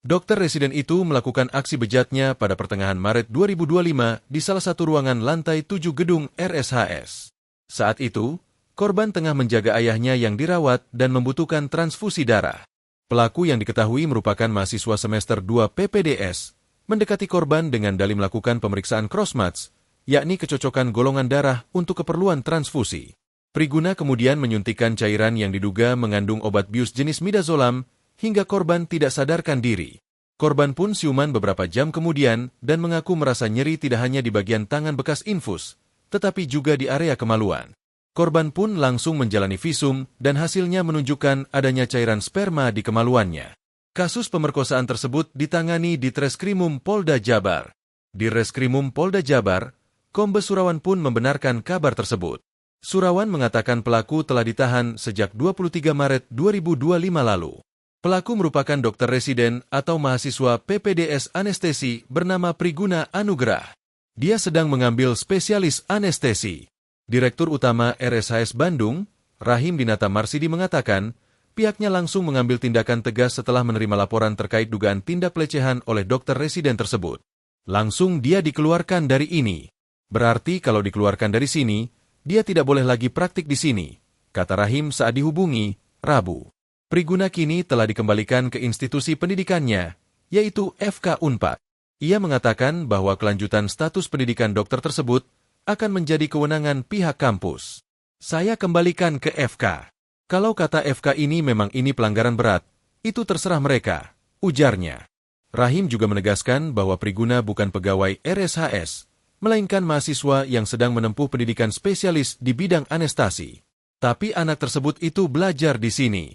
Dokter residen itu melakukan aksi bejatnya pada pertengahan Maret 2025 di salah satu ruangan lantai 7 gedung RSHS. Saat itu, korban tengah menjaga ayahnya yang dirawat dan membutuhkan transfusi darah. Pelaku yang diketahui merupakan mahasiswa semester 2 PPDS, mendekati korban dengan dalih melakukan pemeriksaan crossmatch, yakni kecocokan golongan darah untuk keperluan transfusi. Priguna kemudian menyuntikkan cairan yang diduga mengandung obat bius jenis midazolam hingga korban tidak sadarkan diri. Korban pun siuman beberapa jam kemudian dan mengaku merasa nyeri tidak hanya di bagian tangan bekas infus, tetapi juga di area kemaluan. Korban pun langsung menjalani visum dan hasilnya menunjukkan adanya cairan sperma di kemaluannya. Kasus pemerkosaan tersebut ditangani di Treskrimum Polda Jabar. Di Reskrimum Polda Jabar, Kombes Surawan pun membenarkan kabar tersebut. Surawan mengatakan pelaku telah ditahan sejak 23 Maret 2025 lalu. Pelaku merupakan dokter residen atau mahasiswa PPDS anestesi bernama Priguna Anugrah. Dia sedang mengambil spesialis anestesi. Direktur Utama RSHS Bandung, Rahim Dinata Marsidi mengatakan, pihaknya langsung mengambil tindakan tegas setelah menerima laporan terkait dugaan tindak pelecehan oleh dokter residen tersebut. Langsung dia dikeluarkan dari ini. Berarti kalau dikeluarkan dari sini, dia tidak boleh lagi praktik di sini, kata Rahim saat dihubungi Rabu. Priguna kini telah dikembalikan ke institusi pendidikannya, yaitu FK Unpad. Ia mengatakan bahwa kelanjutan status pendidikan dokter tersebut akan menjadi kewenangan pihak kampus. Saya kembalikan ke FK. Kalau kata FK ini memang ini pelanggaran berat, itu terserah mereka, ujarnya. Rahim juga menegaskan bahwa Priguna bukan pegawai RSHS, melainkan mahasiswa yang sedang menempuh pendidikan spesialis di bidang anestesi. Tapi anak tersebut itu belajar di sini.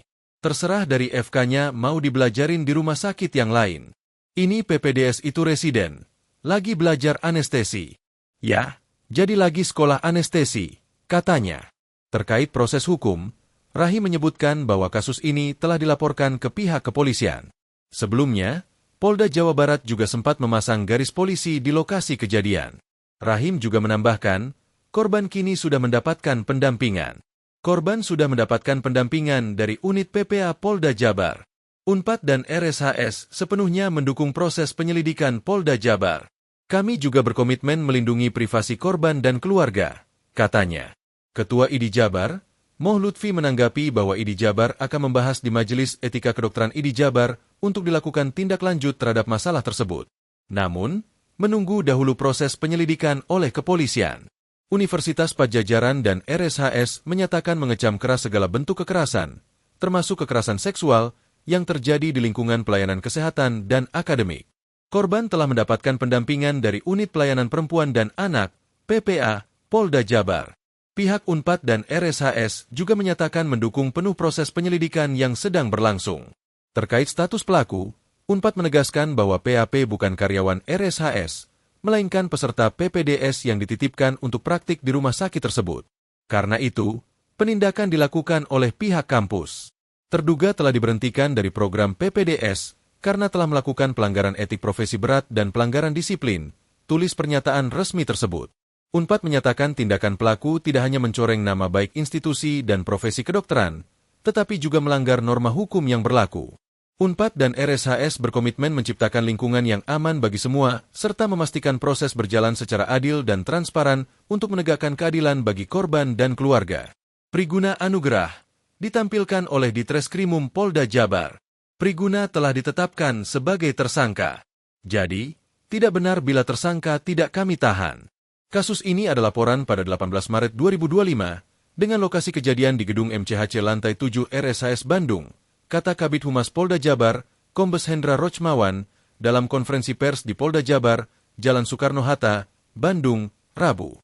Terserah dari FK-nya mau dibelajarin di rumah sakit yang lain. Ini PPDS itu residen, lagi belajar anestesi. Ya, jadi lagi sekolah anestesi, katanya. Terkait proses hukum, Rahim menyebutkan bahwa kasus ini telah dilaporkan ke pihak kepolisian. Sebelumnya, Polda Jawa Barat juga sempat memasang garis polisi di lokasi kejadian. Rahim juga menambahkan, korban kini sudah mendapatkan pendampingan. Korban sudah mendapatkan pendampingan dari unit PPA Polda Jabar. Unpad dan RSHS sepenuhnya mendukung proses penyelidikan Polda Jabar. Kami juga berkomitmen melindungi privasi korban dan keluarga, katanya. Ketua ID Jabar, Moh Lutfi menanggapi bahwa ID Jabar akan membahas di Majelis Etika Kedokteran ID Jabar untuk dilakukan tindak lanjut terhadap masalah tersebut. Namun, menunggu dahulu proses penyelidikan oleh kepolisian. Universitas Padjadjaran dan RSHS menyatakan mengecam keras segala bentuk kekerasan, termasuk kekerasan seksual yang terjadi di lingkungan pelayanan kesehatan dan akademik. Korban telah mendapatkan pendampingan dari Unit Pelayanan Perempuan dan Anak, PPA, Polda Jabar. Pihak Unpad dan RSHS juga menyatakan mendukung penuh proses penyelidikan yang sedang berlangsung. Terkait status pelaku, Unpad menegaskan bahwa PAP bukan karyawan RSHS, melainkan peserta PPDS yang dititipkan untuk praktik di rumah sakit tersebut. Karena itu, penindakan dilakukan oleh pihak kampus. Terduga telah diberhentikan dari program PPDS karena telah melakukan pelanggaran etik profesi berat dan pelanggaran disiplin, tulis pernyataan resmi tersebut. Unpad menyatakan tindakan pelaku tidak hanya mencoreng nama baik institusi dan profesi kedokteran, tetapi juga melanggar norma hukum yang berlaku. Unpad dan RSHS berkomitmen menciptakan lingkungan yang aman bagi semua, serta memastikan proses berjalan secara adil dan transparan untuk menegakkan keadilan bagi korban dan keluarga. Priguna Anugrah ditampilkan oleh Ditreskrimum Polda Jabar. Priguna telah ditetapkan sebagai tersangka. Jadi, tidak benar bila tersangka tidak kami tahan. Kasus ini adalah laporan pada 18 Maret 2025 dengan lokasi kejadian di gedung MCHC lantai 7 RSHS Bandung, kata Kabid Humas Polda Jabar, Kombes Hendra Rochmawan, dalam konferensi pers di Polda Jabar, Jalan Soekarno-Hatta, Bandung, Rabu.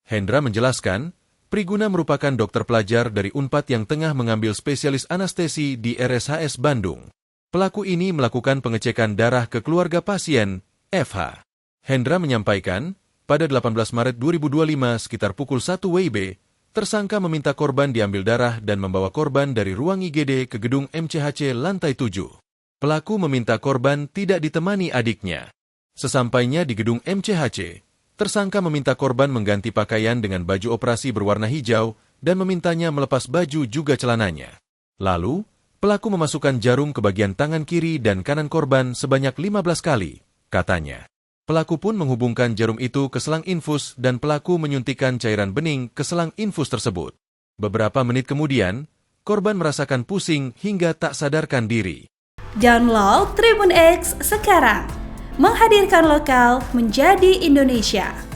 Hendra menjelaskan, Priguna merupakan dokter pelajar dari Unpad yang tengah mengambil spesialis anestesi di RSHS Bandung. Pelaku ini melakukan pengecekan darah ke keluarga pasien, FH. Hendra menyampaikan, pada 18 Maret 2025 sekitar pukul 1 WIB, tersangka meminta korban diambil darah dan membawa korban dari ruang IGD ke gedung MCHC lantai 7. Pelaku meminta korban tidak ditemani adiknya. Sesampainya di gedung MCHC, tersangka meminta korban mengganti pakaian dengan baju operasi berwarna hijau dan memintanya melepas baju juga celananya. Lalu, Pelaku memasukkan jarum ke bagian tangan kiri dan kanan korban sebanyak 15 kali, katanya. Pelaku pun menghubungkan jarum itu ke selang infus dan pelaku menyuntikkan cairan bening ke selang infus tersebut. Beberapa menit kemudian, korban merasakan pusing hingga tak sadarkan diri. Download Tribun X sekarang, menghadirkan lokal menjadi Indonesia.